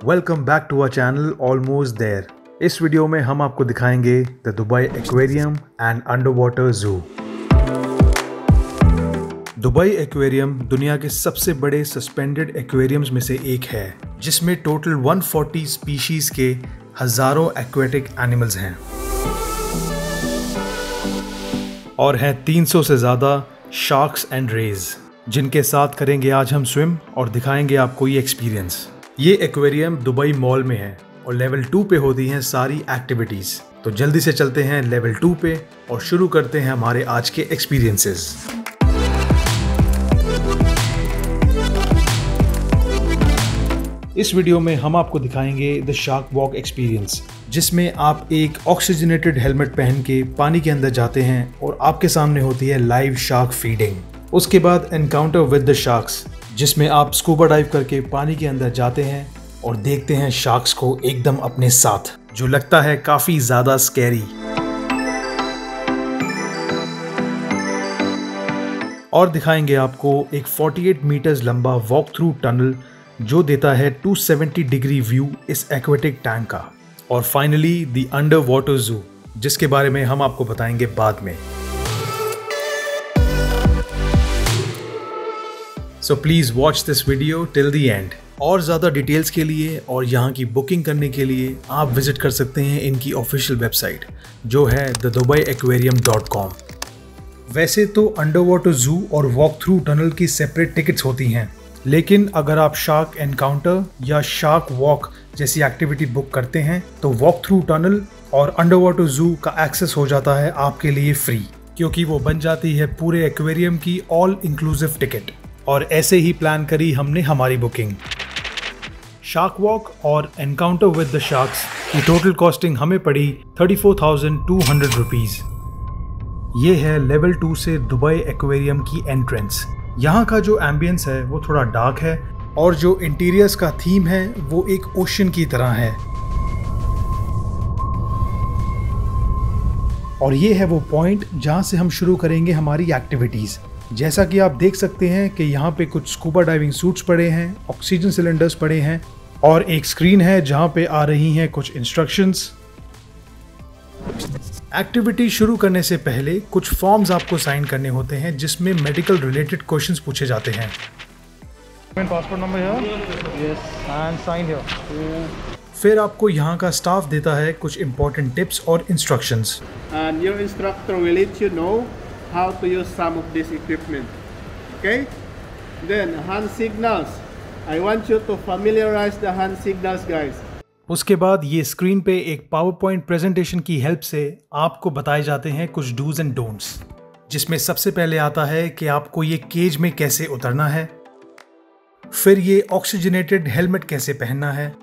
Welcome back to our channel almost there. इस video में हम आपको दिखाएंगे the Dubai aquarium and under water zoo. Dubai aquarium दुनिया के सबसे बड़े सस्पेंडेड एक्वेरियम्स में से एक है, जिसमें टोटल 140 स्पीशीज के हजारों एक्वेटिक एनिमल्स हैं और हैं 300 से ज़्यादा शार्क्स एंड रेज, जिनके साथ करेंगे आज हम स्विम और दिखाएंगे आपको ये एक्सपीरियंस। ये एक्वेरियम दुबई मॉल में है और लेवल 2 पे होती हैं सारी एक्टिविटीज़। तो जल्दी से चलते हैं लेवल 2 पे और शुरू करते हैं हमारे आज के एक्सपीरियंसेस। इस वीडियो में हम आपको दिखाएंगे द शार्क वॉक एक्सपीरियंस, जिसमें आप एक ऑक्सीजनेटेड हेलमेट पहन के पानी के अंदर जाते हैं और आपके सामने होती है लाइव शार्क फीडिंग। उसके बाद एनकाउंटर विद द शार्क्स, जिसमें आप स्कूबा डाइव करके पानी के अंदर जाते हैं और देखते हैं शार्क्स को एकदम अपने साथ, जो लगता है काफी ज्यादा स्कैरी। और दिखाएंगे आपको एक 48 मीटर्स लंबा वॉक थ्रू टनल, जो देता है 270 डिग्री व्यू इस एक्वेटिक टैंक का। और फाइनली द अंडर वाटर जू, जिसके बारे में हम आपको बताएंगे बाद में। So please watch this video till the end। और ज़्यादा डिटेल्स के लिए और यहाँ की बुकिंग करने के लिए आप विजिट कर सकते हैं इनकी ऑफिशियल वेबसाइट, जो है thedubaiequarium.com। वैसे तो अंडर वाटर जू और वॉक थ्रू टनल की सेपरेट टिकट्स होती हैं, लेकिन अगर आप शार्क एनकाउंटर या शार्क वॉक जैसी एक्टिविटी बुक करते हैं तो वॉक थ्रू टनल और अंडर वाटर जू का एक्सेस हो जाता है आपके लिए फ्री, क्योंकि वो बन जाती है पूरे एक्वेरियम की ऑल इंक्लूसिव टिकट। और ऐसे ही प्लान करी हमने हमारी बुकिंग। शार्क वॉक और एनकाउंटर विद द शार्क्स की टोटल कॉस्टिंग हमें पड़ी 34,200 रुपीज़। ये है लेवल 2 से दुबई एक्वेरियम की एंट्रेंस। यहाँ का जो एम्बियंस है वो थोड़ा डार्क है और जो इंटीरियर्स का थीम है वो एक ओशन की तरह है। और ये है वो पॉइंट जहाँ से हम शुरू करेंगे हमारी एक्टिविटीज़। जैसा कि आप देख सकते हैं कि यहाँ पे कुछ स्कूबा डाइविंग सूट्स पड़े हैं, ऑक्सीजन सिलेंडर्स पड़े हैं और एक स्क्रीन है जहाँ पे आ रही हैं कुछ इंस्ट्रक्शंस। एक्टिविटी शुरू करने से पहले कुछ फॉर्म्स आपको साइन करने होते हैं, जिसमें मेडिकल रिलेटेड क्वेश्चंस पूछे जाते हैं। Passport number here, yes, and sign here. फिर आपको यहाँ का स्टाफ देता है कुछ इंपॉर्टेंट टिप्स और instructions. And your instructor will let you know how to use some of this equipment. Okay, then hand signals. I want you to familiarize the hand signals, guys. उसके बाद ये screen पे एक power point presentation की help से आपको बताए जाते हैं कुछ डूज एंड डोंट्स, जिसमें सबसे पहले आता है कि आपको ये केज में कैसे उतरना है, फिर ये ऑक्सीजनेटेड हेलमेट कैसे पहनना है,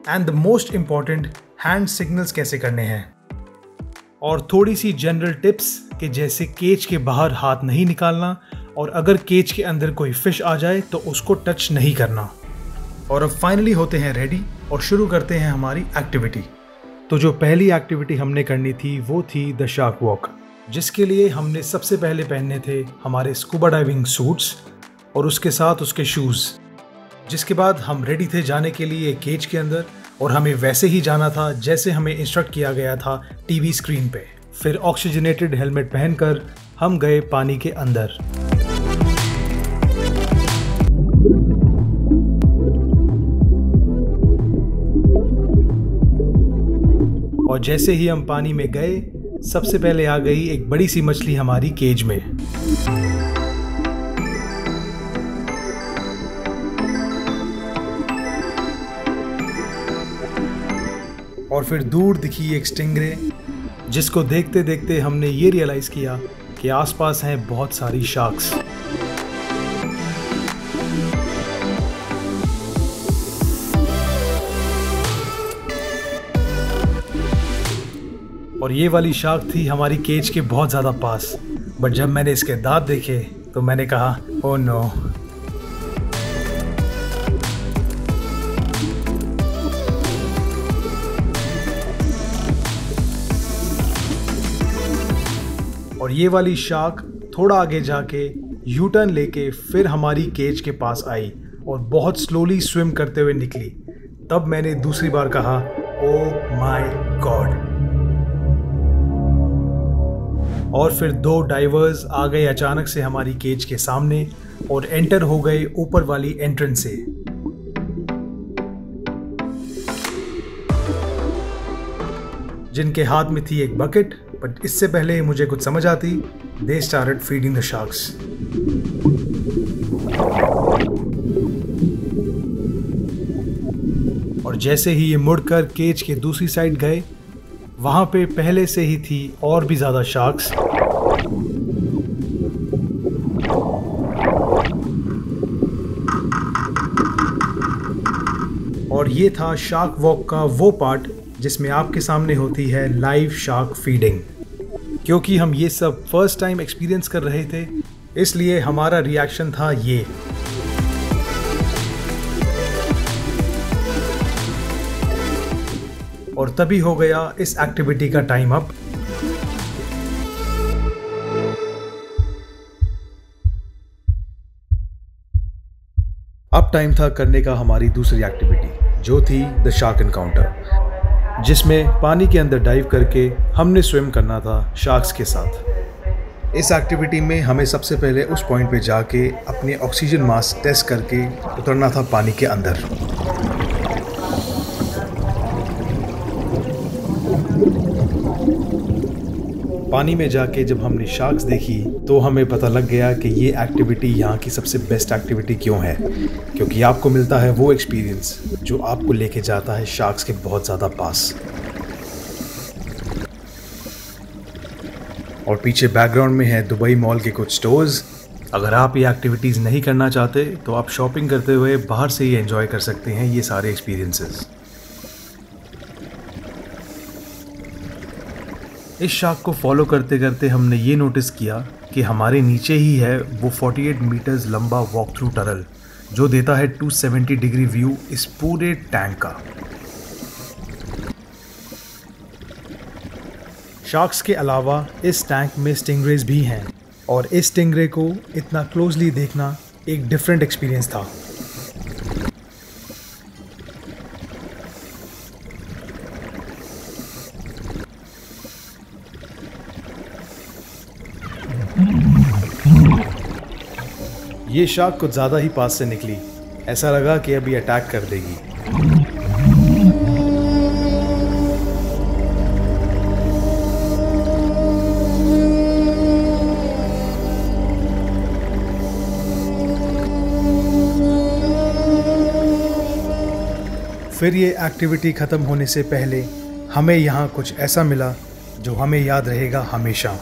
and the most important hand signals कैसे करने हैं, और थोड़ी सी जनरल टिप्स कि जैसे केज के बाहर हाथ नहीं निकालना और अगर केज के अंदर कोई फिश आ जाए तो उसको टच नहीं करना। और अब फाइनली होते हैं रेडी और शुरू करते हैं हमारी एक्टिविटी। तो जो पहली एक्टिविटी हमने करनी थी वो थी द शार्क वॉक, जिसके लिए हमने सबसे पहले पहनने थे हमारे स्कूबा डाइविंग सूट्स और उसके साथ उसके शूज़। जिसके बाद हम रेडी थे जाने के लिए केज के अंदर और हमें वैसे ही जाना था जैसे हमें इंस्ट्रक्ट किया गया था टीवी स्क्रीन पे। फिर ऑक्सीजनेटेड हेलमेट पहनकर हम गए पानी के अंदर। और जैसे ही हम पानी में गए, सबसे पहले आ गई एक बड़ी सी मछली हमारी केज में। और फिर दूर दिखी एक स्टिंगरे, जिसको देखते देखते हमने ये रियलाइज किया कि आसपास हैं बहुत सारी शार्क्स। और ये वाली शार्क थी हमारी केज के बहुत ज़्यादा पास, बट जब मैंने इसके दांत देखे तो मैंने कहा ओह नो। और ये वाली शार्क थोड़ा आगे जाके यू टर्न लेके फिर हमारी केज के पास आई और बहुत स्लोली स्विम करते हुए निकली। तब मैंने दूसरी बार कहा ओह माय गॉड। और फिर 2 डाइवर्स आ गए अचानक से हमारी केज के सामने और एंटर हो गए ऊपर वाली एंट्रेंस से। जिनके हाथ में थी एक बकेट, बट इससे पहले मुझे कुछ समझ आती, they started feeding the sharks. और जैसे ही ये मुड़कर केज के दूसरी साइड गए, वहां पे पहले से ही थी और भी ज्यादा शार्क्स। और ये था शार्क वॉक का वो पार्ट जिसमें आपके सामने होती है लाइव शार्क फीडिंग। क्योंकि हम ये सब फर्स्ट टाइम एक्सपीरियंस कर रहे थे, इसलिए हमारा रिएक्शन था ये। और तभी हो गया इस एक्टिविटी का टाइम अप। अब टाइम था करने का हमारी दूसरी एक्टिविटी, जो थी द शार्क एनकाउंटर, जिसमें पानी के अंदर डाइव करके हमने स्विम करना था शार्क्स के साथ। इस एक्टिविटी में हमें सबसे पहले उस पॉइंट पे जाके अपने ऑक्सीजन मास्क टेस्ट करके उतरना था पानी के अंदर। पानी में जाके जब हमने शार्क्स देखी तो हमें पता लग गया कि ये एक्टिविटी यहाँ की सबसे बेस्ट एक्टिविटी क्यों है, क्योंकि आपको मिलता है वो एक्सपीरियंस जो आपको लेके जाता है शार्क्स के बहुत ज़्यादा पास। और पीछे बैकग्राउंड में है दुबई मॉल के कुछ स्टोर्स। अगर आप ये एक्टिविटीज़ नहीं करना चाहते तो आप शॉपिंग करते हुए बाहर से ही एंजॉय कर सकते हैं ये सारे एक्सपीरियंसेस। इस शार्क को फॉलो करते करते हमने ये नोटिस किया कि हमारे नीचे ही है वो 48 मीटर्स लंबा वॉक थ्रू टनल, जो देता है 270 डिग्री व्यू इस पूरे टैंक का। शार्क्स के अलावा इस टैंक में स्टिंगरेज भी हैं, और इस स्टिंगरे को इतना क्लोजली देखना एक डिफरेंट एक्सपीरियंस था। ये शार्क कुछ ज़्यादा ही पास से निकली, ऐसा लगा कि अभी अटैक कर देगी। फिर ये एक्टिविटी ख़त्म होने से पहले हमें यहाँ कुछ ऐसा मिला जो हमें याद रहेगा हमेशा।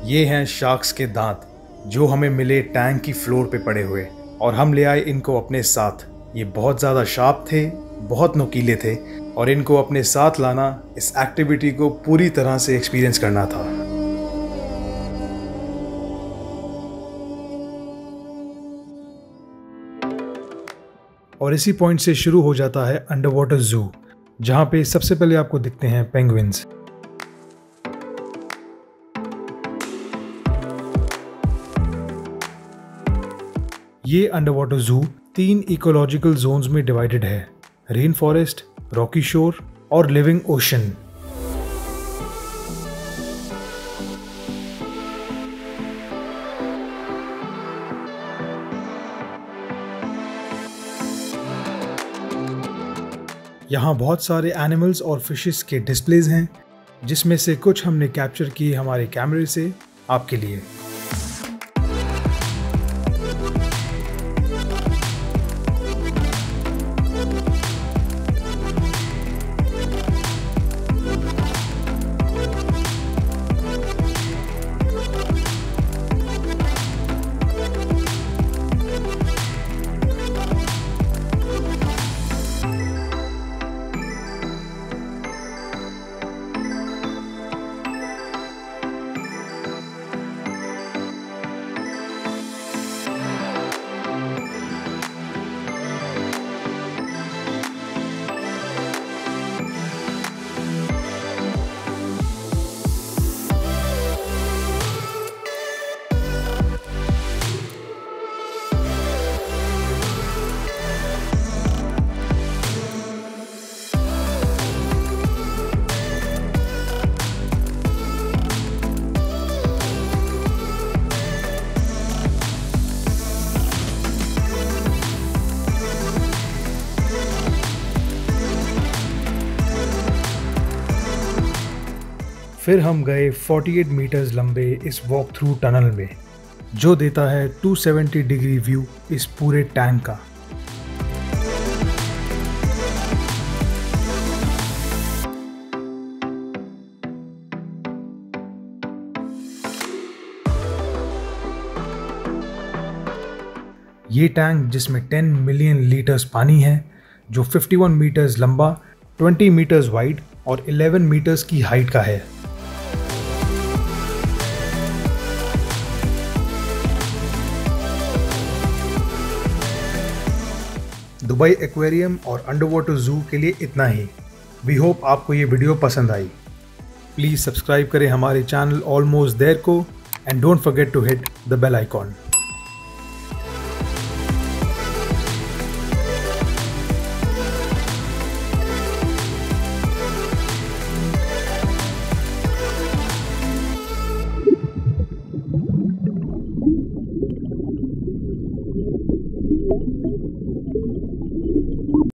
ये हैं शार्क्स के दांत जो हमें मिले टैंक की फ्लोर पे पड़े हुए, और हम ले आए इनको अपने साथ। ये बहुत ज़्यादा शार्प थे, बहुत नुकीले थे, और इनको अपने साथ लाना इस एक्टिविटी को पूरी तरह से एक्सपीरियंस करना था। और इसी पॉइंट से शुरू हो जाता है अंडर वाटर जू, जहाँ पे सबसे पहले आपको दिखते हैं पेंगुइन्स। ये अंडर वाटर जू 3 इकोलॉजिकल जोन्स में डिवाइडेड है, रेन फॉरेस्ट, रॉकी शोर और लिविंग ओशन। यहाँ बहुत सारे एनिमल्स और फिशेस के डिस्प्लेज हैं, जिसमें से कुछ हमने कैप्चर किए हमारे कैमरे से आपके लिए। फिर हम गए 48 मीटर्स लंबे इस वॉक थ्रू टनल में, जो देता है 270 डिग्री व्यू इस पूरे टैंक का। ये टैंक जिसमें 10 मिलियन लीटर्स पानी है, जो 51 मीटर्स लंबा, 20 मीटर्स वाइड और 11 मीटर्स की हाइट का है। दुबई एक्वेरियम और अंडर वाटर जू के लिए इतना ही। वी होप आपको ये वीडियो पसंद आई। प्लीज़ सब्सक्राइब करें हमारे चैनल ऑलमोस्ट देयर को and don't forget to hit the bell icon.